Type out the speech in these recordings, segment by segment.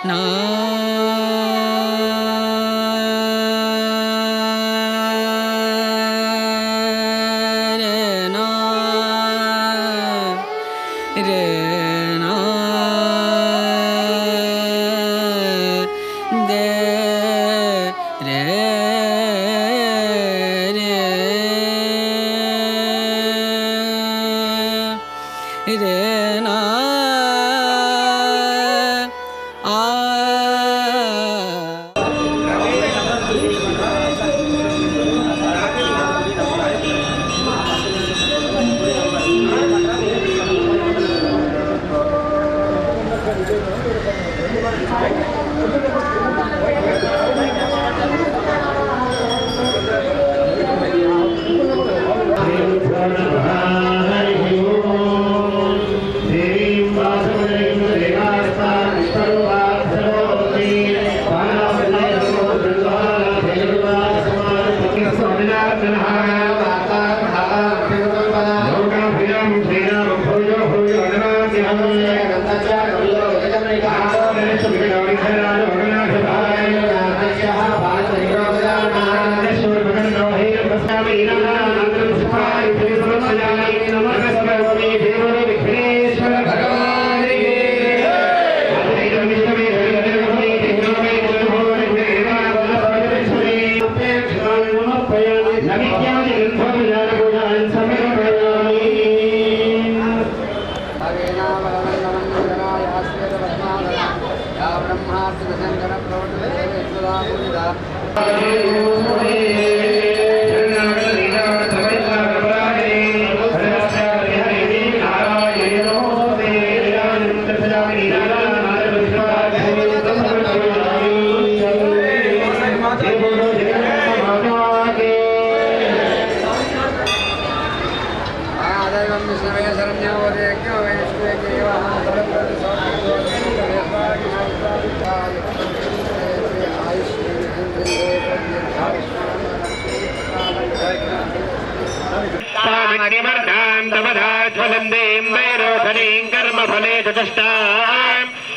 నా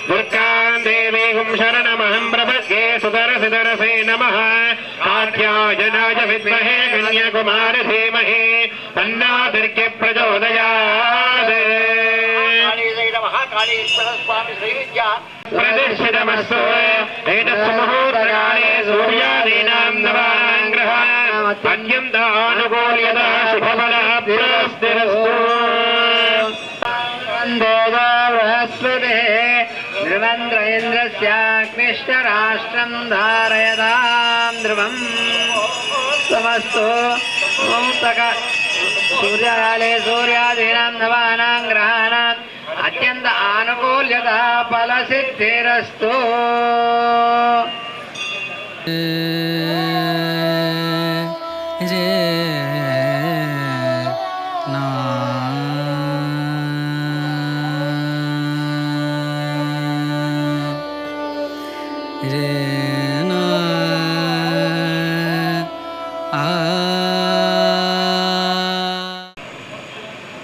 दुर्गां देवीं शरणमहं प्रपद्ये सुदरसिदरसे नमः कात्यायनाय विद्महे कन्याकुमारी धीमहि तन्नो दुर्गे प्रचोदयात् प्रतिष्ठितमस्तु एतस्य मुहूर्तकाले सूर्यादीनां नवानां ग्रहाणाम् अत्यन्तानुकूल्यता शुभफलप्राप्तिरस्तु ध्रुवन्द्रेन्द्रस्याग्निष्टराष्ट्रं धारयतां ध्रुवम् समस्तो सूर्यकाले सूर्यादीनां नवानां ग्रहाणाम् अत्यन्त आनुकूल्यता फलसिद्धिरस्तु।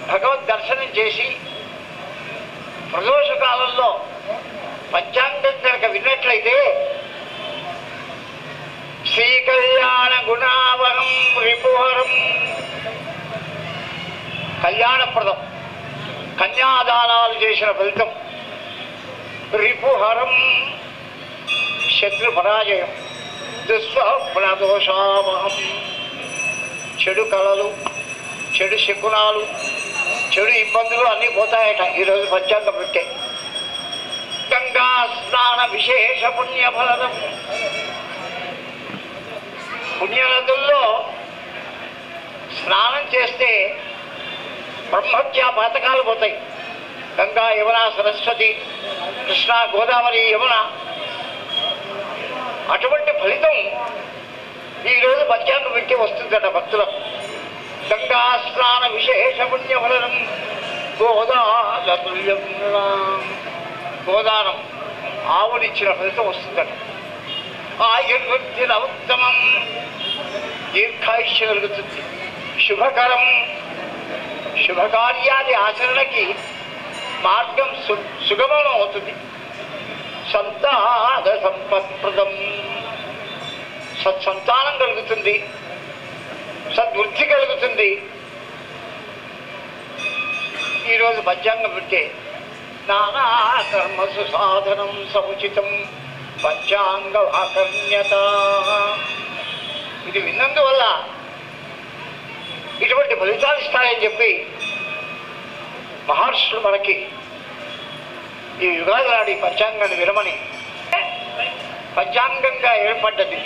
భగవద్ దర్శనం చేసి ప్రదోష కాలంలో పంచాంగం కనుక విన్నట్లయితే శ్రీకళ్యాణ గుణావహం రిపుహరం కళ్యాణప్రదం కన్యాదానాలు చేసిన ఫలితం, రిపుహరం శత్రు పరాజయం, దుస్వప్నదోషావహం చెడు కళలు, చెడు శకునాలు, చెడు ఇబ్బందులు అన్నీ పోతాయట ఈరోజు పంచాంగం పెట్టే. గంగా స్నాన విశేష పుణ్యఫలం, పుణ్యనదుల్లో స్నానం చేస్తే బ్రహ్మత్యా పాతకాలు పోతాయి. గంగా, యమున, సరస్వతి, కృష్ణ, గోదావరి, యమున, అటువంటి ఫలితం ఈరోజు పంచాంగం పెట్టి వస్తుందట భక్తులకు. గంగా స్నాన విశేష పుణ్యఫలం గోదాతుల్యం, గోదానం ఆవునిచ్చిన ఫలితం వస్తుందట. ఆయుర్వృద్ధిన ఉత్తమం, దీర్ఘాయుష్య కలుగుతుంది. శుభకరం, శుభకార్యాది ఆచరణకి మార్గం సుగమం అవుతుంది. సంతాన సంపత్ప్రదం, సత్సంతానం కలుగుతుంది, సద్వృద్ధి కలుగుతుంది. ఈరోజు పంచాంగం వింటే నానా కర్మసు సాధనం సముచితం పంచాంగ ఆకర్ణ్యత. ఇది విన్నందువల్ల ఇటువంటి ఫలితాలు ఇస్తాయని చెప్పి మహర్షులు మనకి ఈ యుగాది నాడు ఈ పంచాంగాన్ని విరమని పంచాంగంగా ఏర్పడ్డది.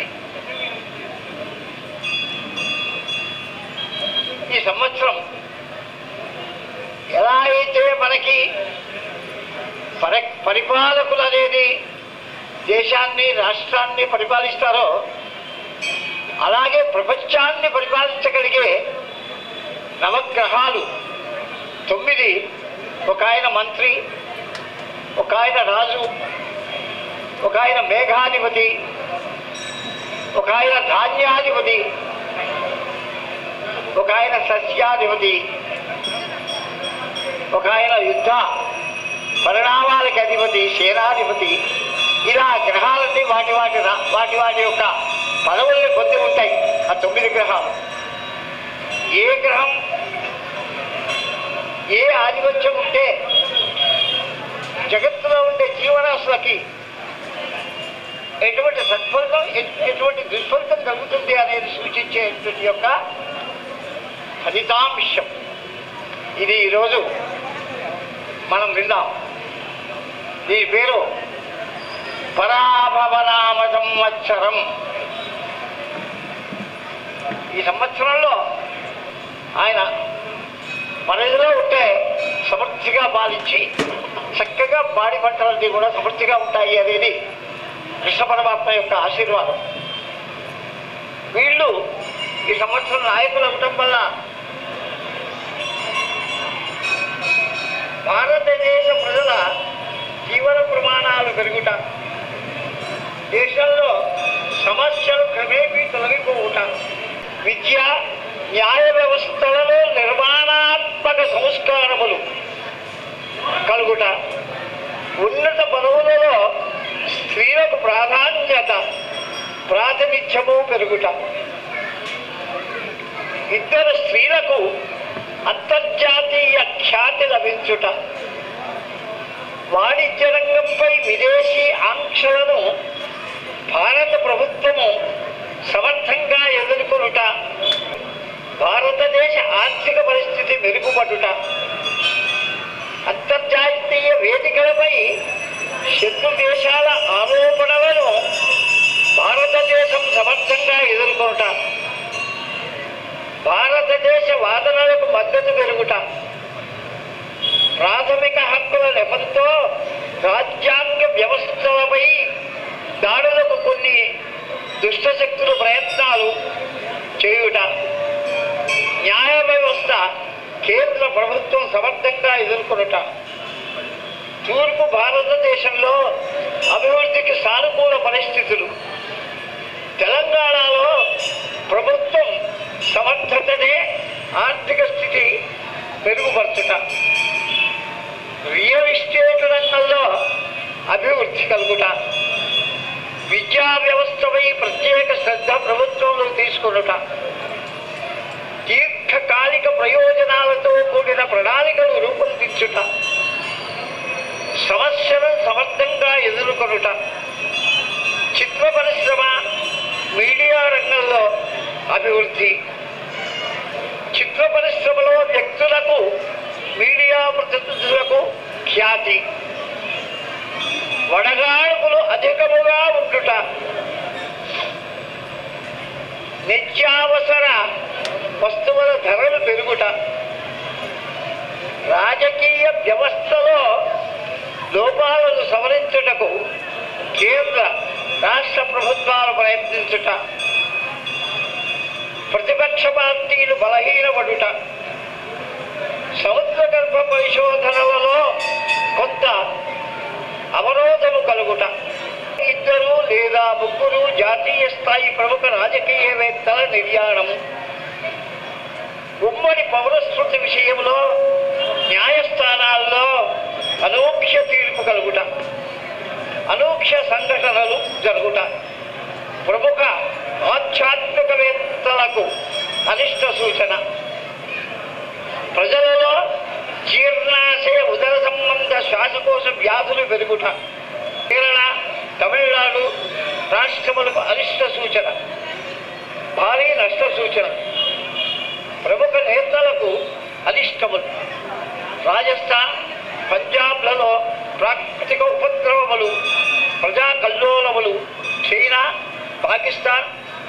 ఈ సంవత్సరం ఎలా అయితే మనకి పరిపాలకులు అనేది దేశాన్ని రాష్ట్రాన్ని పరిపాలిస్తారో అలాగే ప్రపంచాన్ని పరిపాలించగలిగే నవగ్రహాలు 9, ఒక ఆయన మంత్రి, ఒక ఆయన రాజు, ఒక ఆయన మేఘాధిపతి, ఒక ఆయన ధాన్యాధిపతి, ఒక ఆయన సస్యాధిపతి, ఒక ఆయన యుద్ధ పరిణామాలకి అధిపతి, సేనాధిపతి. ఇలా గ్రహాలన్నీ వాటి వాటి యొక్క పదవుల్ని పొంది ఉంటాయి ఆ 9 గ్రహాలు. ఏ గ్రహం ఏ ఆధిపత్యం ఉంటే జగత్తులో ఉండే జీవరాశులకి ఎటువంటి సత్ఫలితం ఎటువంటి దుష్ఫలితం కలుగుతుంది అనేది సూచించేటువంటి యొక్క ఫలితాంశం ఇది ఈరోజు మనం విందాం. దీని పేరు పరాభవనామ సంవత్సరం. ఈ సంవత్సరంలో ఆయన పరిధిలో ఉంటే సమృద్ధిగా పాలించి చక్కగా పాడి పంటలన్నీ కూడా సమృద్ధిగా ఉంటాయి అనేది కృష్ణ పరమాత్మ యొక్క ఆశీర్వాదం. వీళ్ళు ఈ సంవత్సరం నాయకులు అవటం వల్ల భారతదేశ ప్రజల జీవన ప్రమాణాలు పెరుగుట, దేశంలో సమస్యలు క్రమేపీ తొలగిపోవుట, విద్య న్యాయ వ్యవస్థలలో నిర్మాణాత్మక సంస్కారములు కలుగుట, ఉన్నత పదవులలో స్త్రీలకు ప్రాతినిధ్యము పెరుగుట, ఇద్దరు స్త్రీలకు అంతర్జాతీయ ఖ్యాతి లభించుట, వాణిజ్య రంగంపై విదేశీ ఆంక్షలను భారత ప్రభుత్వము సమర్థంగా ఎదుర్కొనుట, భారతదేశ ఆర్థిక పరిస్థితి మెరుగుపడుట, అంతర్జాతీయ వేదికలపై శత్రు దేశాల ఆరోపణలను భారతదేశం సమర్థంగా ఎదుర్కొనుట, భారతదేశ వాదనలకు మద్దతు పెరుగుట, ప్రాథమిక హక్కుల నెపంతో రాజ్యాంగ వ్యవస్థలపై దాడులకు కొన్ని దుష్టశక్తులు ప్రయత్నాలు చేయుట, న్యాయ వ్యవస్థ కేంద్ర ప్రభుత్వం సమర్థంగా ఎదుర్కొనుట, తూర్పు భారతదేశంలో అభివృద్ధికి సానుకూల పరిస్థితులు, తెలంగాణలో ప్రభుత్వం సమర్థతనే ఆర్థిక స్థితి మెరుగుపరచుట, రియల్ ఎస్టేట్ రంగంలో అభివృద్ధి కలుగుట, విద్యా వ్యవస్థపై ప్రత్యేక శ్రద్ధ ప్రభుత్వంలో తీసుకొనుట, దీర్ఘకాలిక ప్రయోజనాలతో కూడిన ప్రణాళికలు రూపొందించుట, సమస్యలను సమర్థంగా ఎదుర్కొనుట, చిత్ర పరిశ్రమ మీడియా రంగంలో అభివృద్ధి, చిత్ర పరిశ్రమలో వ్యక్తులకు మీడియా ప్రతినిధులకు ఖ్యాతి, వడగాడుపులు అధికముగా ఉండుట, నిత్యావసర వస్తువుల ధరలు పెరుగుట, రాజకీయ వ్యవస్థలో లోపాలను సవరించుటకు కేంద్ర రాష్ట్ర ప్రభుత్వాలు ప్రయత్నించుట, ప్రతిపక్ష పార్టీలు బలహీనపడుట, సముద్ర గర్భ పరిశోధనలలో కొంత అవరోధము కలుగుట, 2 లేదా 3 జాతీయ స్థాయి ప్రముఖ రాజకీయవేత్తల నిర్యాణము, ఉమ్మడి పౌరస్మృతి విషయంలో న్యాయస్థానాల్లో అనూఖ్య తీర్పు కలుగుట, అనూఖ్య సంఘటనలు జరుగుట, ప్రముఖ ఆధ్యాత్మికవేత్తలకు అనిష్ట సూచన, ప్రజలలో జీర్ణాశయ ఉదర సంబంధ శ్వాసకోశ వ్యాధులు పెరుగుట, కేరళ తమిళనాడు రాష్ట్రములకు అనిష్ట సూచన, భారీ నష్ట సూచన, ప్రముఖ నేతలకు అనిష్టములు, రాజస్థాన్ పంజాబ్లలో ప్రాకృతిక ఉపద్రవములు, ప్రజా కల్లోలములు, చైనా పాకిస్తాన్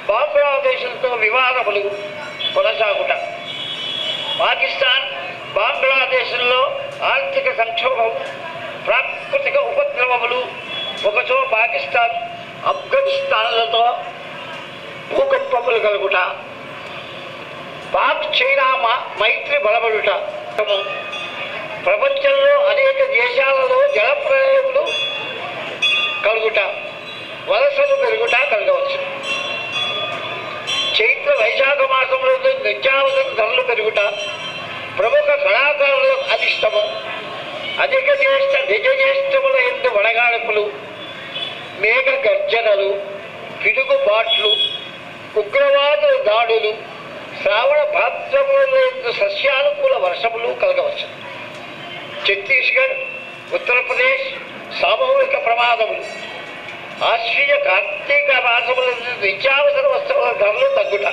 బంగ్లాదేశ్లతో వివాదములు కొనసాగుట, పాకిస్తాన్ బంగ్లాదేశ్లో ఆర్థిక సంక్షోభం, ప్రాకృతిక ఉపద్రవములు, ఒకచో పాకిస్తాన్ ఆఫ్ఘనిస్తాన్లతో భూకంపములు కలుగుట, పాక్ చైనా మైత్రి బలపడుట, ప్రపంచంలో అనేక దేశాలలో జలప్రలయములు కలుగుట, వలసలు పెరుగుట కలగవచ్చు, చైత్ర వైశాఖ మాసంలో నిత్యావసర ధరలు పెరుగుట, ప్రముఖ కళాకారులకు అనిష్టము, అధిక జ్యేష్ఠ నిజ జ్యేష్ఠముల ఎందు వడగాడుపులు, మేఘ గర్జనలు, పిడుగుబాట్లు, ఉగ్రవాదుల దాడులు, శ్రావణ భాద్రముల ఎందు సస్యానుకూల వర్షములు కలగవచ్చు, ఛత్తీస్గఢ్ ఉత్తరప్రదేశ్ సామూహిక ప్రమాదములు, ఆశ్వీయ కార్తీక మాసముల నిత్యావసర వస్తువుల ధరలు తగ్గుట,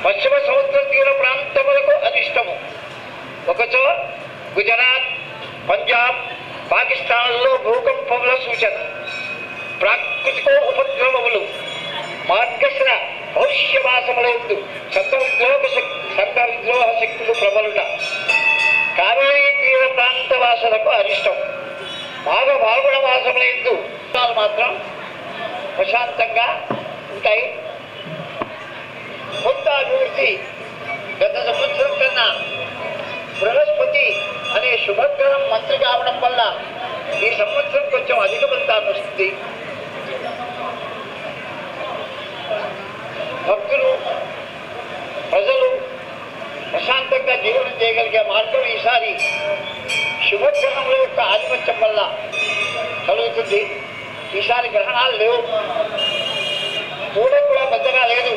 పశ్చిమ సముద్ర తీర ప్రాంతములకు అనిష్టము, ఒకచో గుజరాత్ పంజాబ్ పాకిస్తాన్లో భూకంపముల సూచన, ప్రాకృతిక ఉపద్రవములు, మార్గశిర భవిష్యమాసములందు సంఘ విద్రోహ శక్తులు ప్రబలుట, కావేరీ తీర ప్రాంత వాసులకు అరిష్టం, మాఘ ఫాల్గుణ మాసములందు మాత్రం ప్రశాంతంగా ఉంటాయి. కొంత అభివృద్ధి గత సంవత్సరం కన్నా బృహస్పతి అనే శుభగ్రహం మంత్రి కావడం వల్ల ఈ సంవత్సరం కొంచెం అధిక ఫలితాన్ని వస్తుంది. భక్తులు ప్రజలు ప్రశాంతంగా జీవనం చేయగలిగే మార్గం ఈసారి శుభగ్రహముల యొక్క ఆధిపత్యం వల్ల కలుగుతుంది. ఈసారి గ్రహణాలు లేవు, కూడం కూడా పెద్దగా లేదు,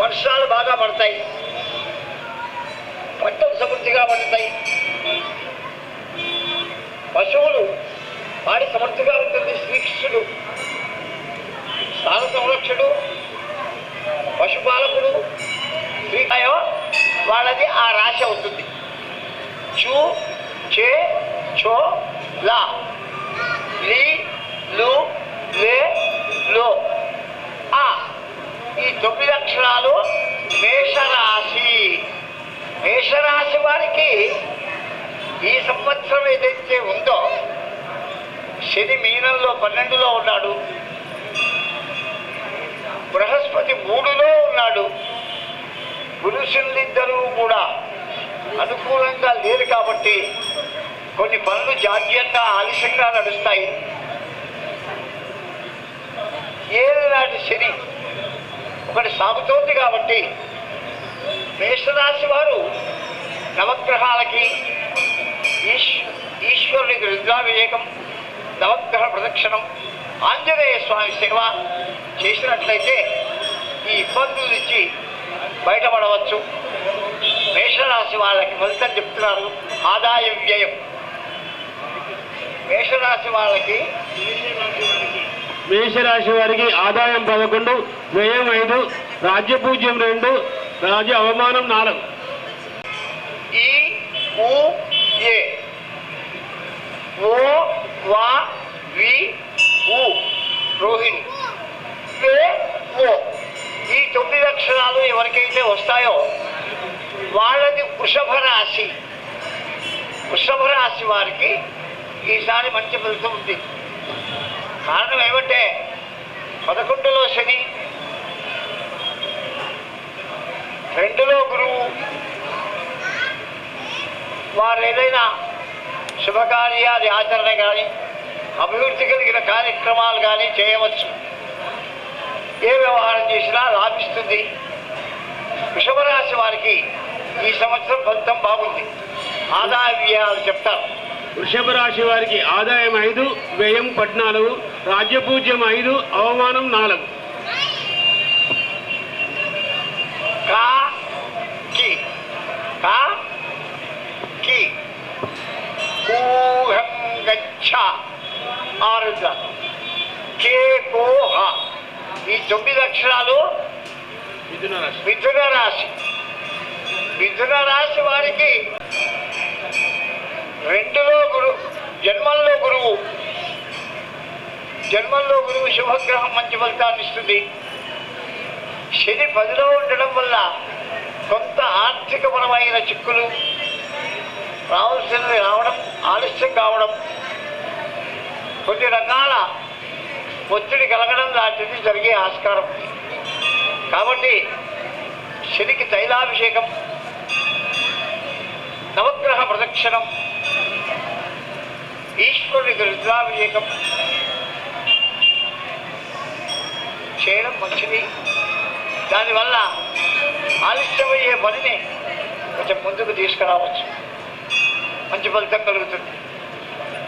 వర్షాలు బాగా పడతాయి, పంటలు సమృద్ధిగా పడతాయి, పశువులు వాడి సమృద్ధిగా ఉంటుంది. శ్రీకృష్ణుడు స్థాన సంరక్షకుడు, పశుపాలకుడు, శ్రీకాయో వాళ్ళది ఆ రాశి అవుతుంది. చూ చే చో లా లీ లు లే లో ఆ ఈ 9 అక్షరాలు మేషరాశి. మేషరాశి వారికి ఈ సంవత్సరం ఏదైతే ఉందో, శని మీనంలో 12లో ఉన్నాడు, బృహస్పతి 3లో ఉన్నాడు, పురుషులిద్దరూ కూడా అనుకూలంగా లేరు కాబట్టి కొన్ని పనులు జాగ్యంగా ఆలస్యంగా నడుస్తాయి. ఏనాటి శని ఒకటి సాగుతోంది కాబట్టి మేషరాశి వారు నవగ్రహాలకి ఈశ్వరునికి రుద్రాభిషేకం, నవగ్రహ ప్రదక్షిణం, ఆంజనేయ స్వామి సేవ చేసినట్లయితే ఈ ఇబ్బందుల నుంచి బయటపడవచ్చు. మేషరాశి వాళ్ళకి ఫలితం చెప్తున్నారు ఆదాయ వ్యయం. మేషరాశి వాళ్ళకి మేషరాశి వారికి ఆదాయం 11, వ్యయం 5, రాజ్యపూజ్యం 2, రాజ్య అవమానం 4. ఈ ఊ ఏ ఓ వా వి ఊ రోహిణి వే ఓ ఈ 9 అక్షరాలు ఎవరికైతే వస్తాయో వాళ్ళది వృషభ రాశి. వృషభ రాశి వారికి ఈసారి మంచి ఫలితం ఉంది. కారణం ఏమంటే 11లో శని, 2లో గురువు. వారు ఏదైనా శుభకార్యాది ఆచరణ కానీ అభివృద్ధి కలిగిన కార్యక్రమాలు కానీ చేయవచ్చు. ఏ వ్యవహారం చేసినా లాభిస్తుంది. వృషభ రాశి వారికి ఈ సంవత్సరం ఫలితం బాగుంది. ఆదాయ వ్యయాలు చెప్తారు. వృషభ రాశి వారికి ఆదాయం 5, వ్యయం 14, రాజ్యపూజ్యం 5, అవమానం 4. కా కి కా కి కూహం గచ్చ ఆరుద్ర కే కోహ ఈ 9 అక్షరాలు మిథున రాశి. మిథున రాశి. మిథున రాశి వారికి 2లో జన్మంలో గురువు శుభగ్రహం మంచి ఫలితాన్ని ఇస్తుంది. శని 10లో ఉండడం వల్ల కొంత ఆర్థికపరమైన చిక్కులు రావాల్సినవి రావడం, ఆలస్యం కావడం, కొన్ని రకాల ఒత్తిడి కలగడం లాంటిది జరిగే ఆస్కారం ఉంది. కాబట్టి శనికి తైలాభిషేకం, నవగ్రహ ప్రదక్షిణం, ఈశ్వరునికి రుద్రాభిషేకం చేయడం మంచిది. దానివల్ల ఆలస్యమయ్యే పనిని కొంచెం ముందుకు తీసుకురావచ్చు, మంచి ఫలితం కలుగుతుంది.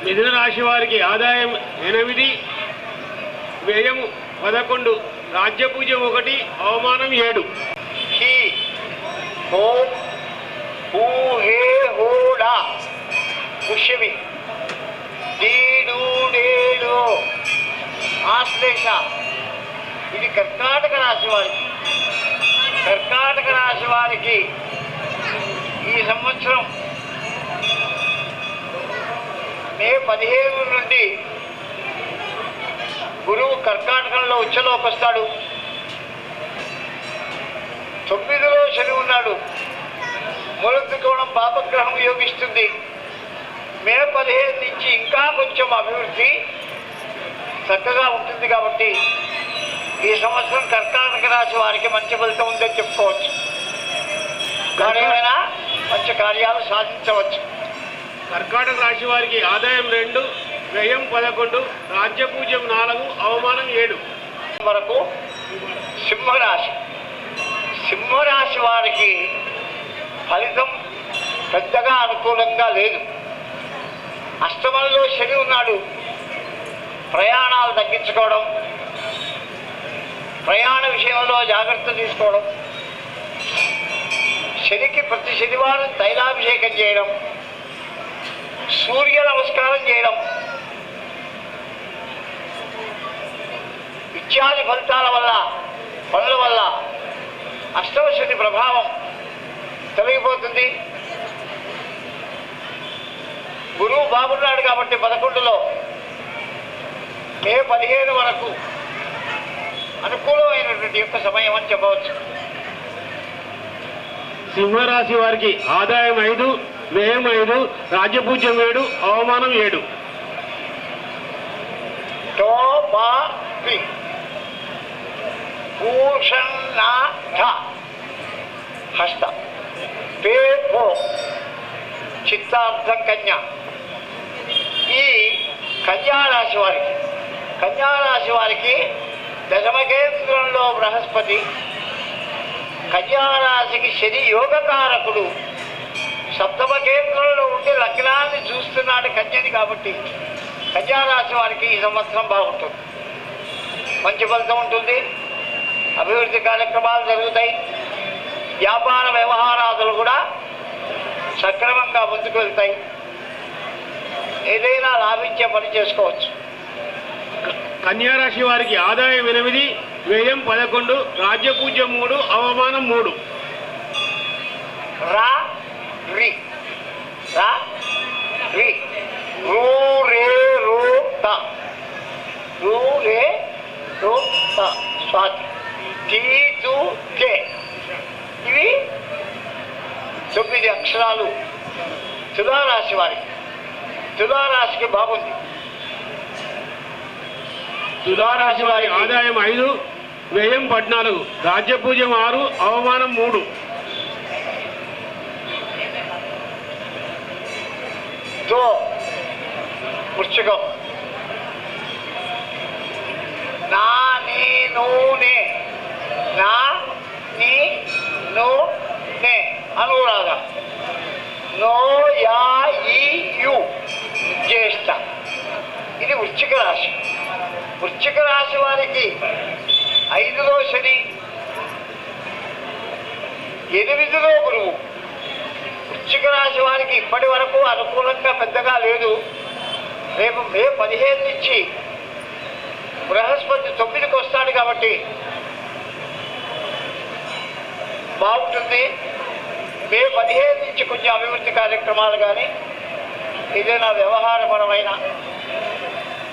మిథున రాశి వారికి ఆదాయం 8, వ్యయం 11, రాజ్యపూజ్యం 1, అవమానం 7. హీ హోం హూ హే హోడా పుష్యమి డీడు డేడు ఆశ్లేష. ఇది కర్కాటక రాశి వారికి. కర్కాటక రాశి వారికి ఈ సంవత్సరం మే 15 నుండి గురువు కర్కాటకంలో ఉచ్చలోకి వస్తాడు. 9లో శని ఉన్నాడు. మూలత్రికోణం పాపగ్రహం యోగిస్తుంది. మే 15 నుంచి ఇంకా కొంచెం అభివృద్ధి చక్కగా ఉంటుంది. కాబట్టి ఈ సంవత్సరం కర్కాటక రాశి వారికి మంచి ఫలితం ఉందని చెప్పుకోవచ్చు. ఏమైనా మంచి కార్యాలు సాధించవచ్చు. కర్కాటక రాశి వారికి ఆదాయం 2, వ్యయం 11, రాజ్యపూజ్యం 4, అవమానం 7. వరకు సింహరాశి. సింహరాశి వారికి ఫలితం పెద్దగా అనుకూలంగా లేదు. అష్టమంలో శని ఉన్నాడు. ప్రయాణాలు తగ్గించుకోవడం, ప్రయాణ విషయంలో జాగ్రత్త తీసుకోవడం, శనికి ప్రతి శనివారం తైలాభిషేకం చేయడం, సూర్య నమస్కారం చేయడం ఇత్యాది ఫలితాల వల్ల, పనుల వల్ల అష్టమ శని ప్రభావం తొలగిపోతుంది. గురువు బాగున్నాడు కాబట్టి 11లో మే 15 వరకు అనుకూలమైనటువంటి యొక్క సమయం అని చెప్పవచ్చు. సింహరాశి వారికి ఆదాయం 5, వ్యయం 5, రాజ్యపూజ్యం 7, అవమానం 7. భూషణాథ హస్త పేపో చిత్తార్థం కన్య. ఈ కన్యారాశి వారికి దశమకేంద్రంలో బృహస్పతి, కన్యారాశికి శని యోగకారకుడు, సప్తమ కేంద్రంలో ఉండి లగ్నాన్ని చూస్తున్నాడు కన్యని. కాబట్టి కన్యారాశి వారికి ఈ సంవత్సరం బాగుంటుంది, మంచి ఫలితం ఉంటుంది. అభివృద్ధి కార్యక్రమాలు జరుగుతాయి. వ్యాపార వ్యవహారాదులు కూడా సక్రమంగా ముందుకు వెళ్తాయి. ఏదైనా లాభించే పని చేసుకోవచ్చు. కన్యారాశి వారికి ఆదాయం 8, వ్యయం 11, రాజ్యపూజ్యం 3, అవమానం 3. రా రి రా రి రూ రే రూ త రూ రే రూ త స్వాతి టీ తు కే. ఇవి 9 అక్షరాలు తులారాశి వారికి. తులారాశికి బాగుంది. తులారాశి వారి ఆదాయం 5, వ్యయం 14, రాజ్యపూజ్యం 6, అవమానం 3. తో వృశ్చికం నా నీ నూనె నా నీ నూనె అనురాగ నో యా ఈ యు జ్యేష్ఠ. ఇది వృశ్చిక రాశి. వృశ్చిక రాశి వారికి 5లో శని, 8లో గురువు. వృశ్చిక రాశి వారికి ఇప్పటి వరకు అనుకూలంగా పెద్దగా లేదు. రేపు మే 15 నుంచి బృహస్పతి 9కి వస్తాడు కాబట్టి బాగుంటుంది. మే 15 నుంచి కొంచెం అభివృద్ధి కార్యక్రమాలు కానీ ఏదైనా వ్యవహారపరమైన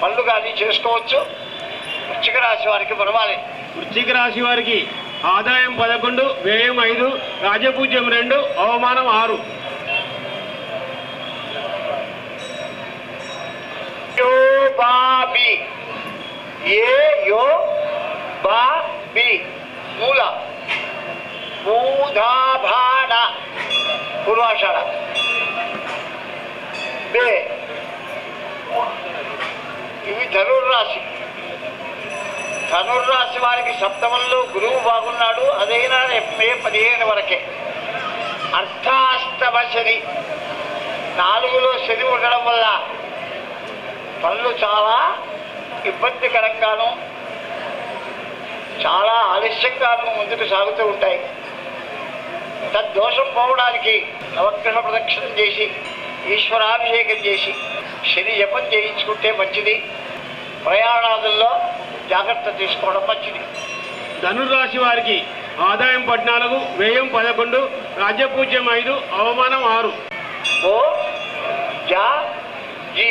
పనులు కానీ చేసుకోవచ్చు. వృశ్చిక రాశి వారికి పర్వాలేదు. వృశ్చిక రాశి వారికి ఆదాయం 11, వ్యయం 5, రాజపూజ్యం 2, అవమానం 6. యో బా బి, ఏ యో బా బి, మూల మూధాభాడ పూర్వాషాఢ, బే ఇవి ధనుర్రాశి. ధనుర్రాశి వారికి సప్తమంలో గురువు బాగున్నాడు. అదైనా మే 15 వరకే. అర్థాష్టమ శని, 4లో శని ఉండడం వల్ల పనులు చాలా ఇబ్బందికరంగాను చాలా ఆలస్యంగాను ముందుకు సాగుతూ ఉంటాయి. తద్దోషం పోవడానికి నవగ్రహ ప్రదక్షిణం చేసి ఈశ్వరాభిషేకం చేసి శని జపం చేయించుకుంటే మంచిది. ప్రయాణాదుల్లో జాగ్రత్త తీసుకోవడం మంచిది. ధనుర్రాశి వారికి ఆదాయం 14, వ్యయం 11, రాజ్యపూజ్యం 5, అవమానం 6. ఓ జా జీ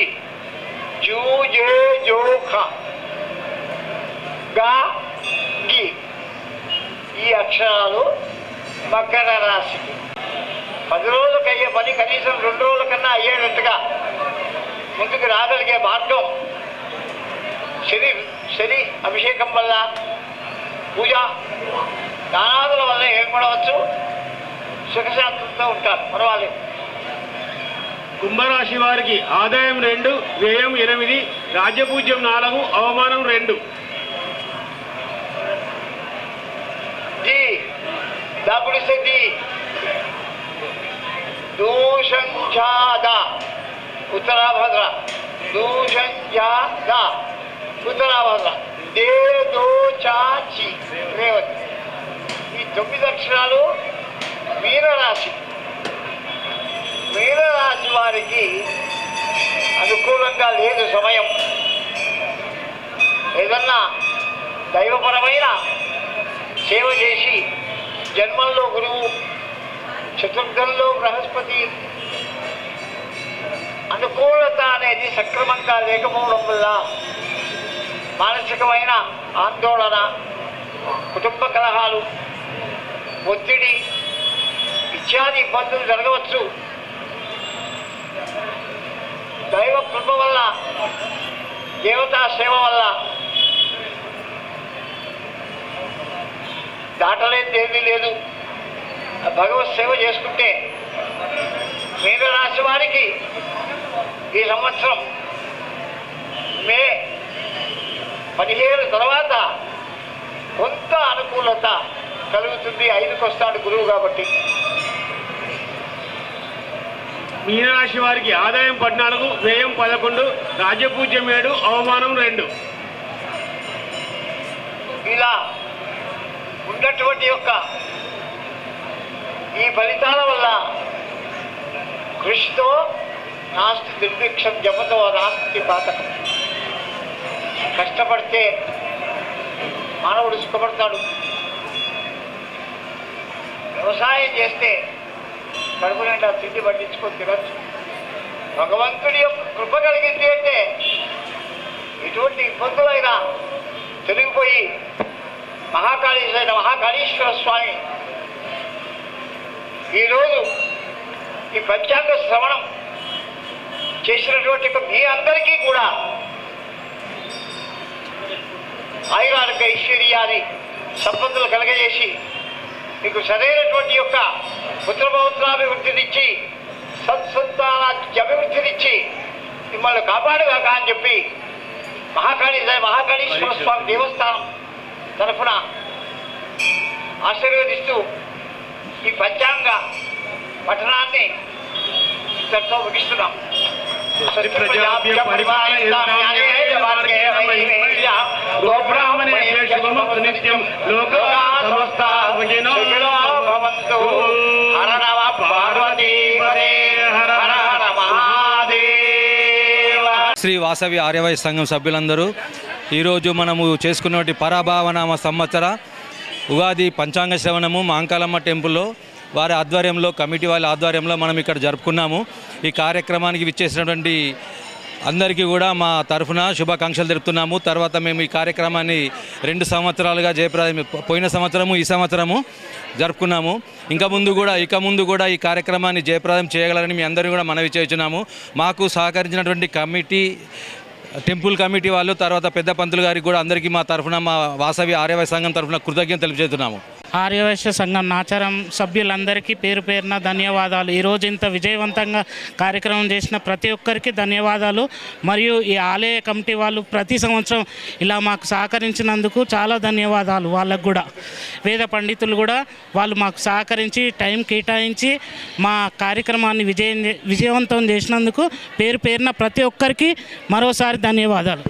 జూ జే జో ఖ గా గి, ఈ అక్షరాలు మకర రాశికి. 10 రోజులకు అయ్యే పని కనీసం 2 రోజుల కన్నా అయ్యేటట్టుగా ముందుకు రాగలిగే మార్గం శని అభిషేకం వల్ల, పూజ దానాదుల వల్ల ఏర్పడవచ్చు. సుఖశాంతంతో ఉంటారు, పర్వాలేదు. కుంభరాశి వారికి ఆదాయం 2, వ్యయం 8, రాజ్యపూజ్యం 4, అవమానం 2. ది దాపుడిస్తే ది దూషంజాద ఉత్తరాభద్ర, దూషంజాద ఉత్తరాభద్ర, దే దో చాచి రేవతి. ఈ 9 అక్షరాలు మీనరాశి. మీనరాశి వారికి అనుకూలంగా లేదు సమయం. ఏదన్నా దైవపరమైన సేవ చేసి, జన్మంలో గురువు, చతుర్థంలో బృహస్పతి, అనుకూలత అనేది సక్రమంగా లేకపోవడం వల్ల మానసికమైన ఆందోళన, కుటుంబ కలహాలు, ఒత్తిడి ఇత్యాది ఇబ్బందులు జరగవచ్చు. దైవ కృప వల్ల, దేవతా సేవ వల్ల దాటలేనిది ఏమీ లేదు. భగవత్ సేవ చేసుకుంటే మీనరాశి వారికి ఈ సంవత్సరం మే 15 తర్వాత కొంత అనుకూలత కలుగుతుంది. 5కి వస్తాడు గురువు కాబట్టి. మీనరాశి వారికి ఆదాయం 14, వ్యయం 11, రాజ్యపూజ్యం 7, అవమానం 2. ఇలా ఉన్నటువంటి యొక్క ఈ ఫలితాల వల్ల కృషితో నాస్తి దుర్భిక్షం, జపతో నాస్తి పాతకం. కష్టపడితే మానవుడు సుఖపడతాడు. వ్యవసాయం చేస్తే కడుపు నిండా తిండి పట్టించుకొని తినచ్చు. భగవంతుడి యొక్క కృప కలిగింది అంటే ఎటువంటి ఇబ్బందులైనా తొలగిపోయి మహాకాళీశ్వర స్వామి ఈరోజు ఈ పంచాంగ శ్రవణం చేసినటువంటి మీ అందరికీ కూడా ఆయురారోగ్య ఐశ్వర్యాన్ని సంపదలు కలగజేసి మీకు సరైనటువంటి యొక్క పుత్రపౌత్రాభివృద్ధినిచ్చి సత్సంతానానికి అభివృద్ధినిచ్చి మిమ్మల్ని కాపాడుగాక అని చెప్పి మహాకాళీశ్వర స్వామి దేవస్థానం తరఫున ఆశీర్వదిస్తూ ఈ పంచాంగ పఠనాన్ని ఇంతటితో ముగిస్తున్నాం. నిత్యం లోకా సమస్తా సుఖినో భవంతు. హర నమ పార్వతీపదే హర హర మహాదేవ. శ్రీ వాసవి ఆర్యవైశ్య సంఘం సభ్యులందరూ ఈరోజు మనము చేసుకున్నటువంటి పరాభావనామ సంవత్సర ఉగాది పంచాంగ శ్రవణము మాంకాలమ్మ టెంపుల్లో వారి ఆధ్వర్యంలో, కమిటీ వాళ్ళ ఆధ్వర్యంలో మనం ఇక్కడ జరుపుకున్నాము. ఈ కార్యక్రమానికి విచ్చేసినటువంటి అందరికీ కూడా మా తరఫున శుభాకాంక్షలు తెలుపుతున్నాము. తర్వాత మేము ఈ కార్యక్రమాన్ని 2 సంవత్సరాలుగా జయప్రదం, పోయిన సంవత్సరము ఈ సంవత్సరము జరుపుకున్నాము. ఇక ముందు కూడా ఈ కార్యక్రమాన్ని జయప్రదం చేయగలరని మీ అందరినీ కూడా మనవి చేస్తున్నాము. మాకు సహకరించినటువంటి కమిటీ, టెంపుల్ కమిటీ వాళ్ళు, తర్వాత పెద్ద పంతులు గారికి కూడా అందరికీ మా తరఫున, మా వాసవి ఆర్యవైశ్య సంఘం తరఫున కృతజ్ఞతలు తెలియజేస్తున్నాము. ఆర్యవైశ్య సంఘం నాచారం సభ్యులందరికీ పేరు పేరున ధన్యవాదాలు. ఈరోజు ఇంత విజయవంతంగా కార్యక్రమం చేసిన ప్రతి ఒక్కరికి ధన్యవాదాలు. మరియు ఈ ఆలయ కమిటీ వాళ్ళు ప్రతి సంవత్సరం ఇలా మాకు సహకరించినందుకు చాలా ధన్యవాదాలు. వాళ్ళకు కూడా వేద పండితులు కూడా వాళ్ళు మాకు సహకరించి టైం కేటాయించి మా కార్యక్రమాన్ని విజయవంతం చేసినందుకు పేరు పేరున ప్రతి ఒక్కరికి మరోసారి ధన్యవాదాలు.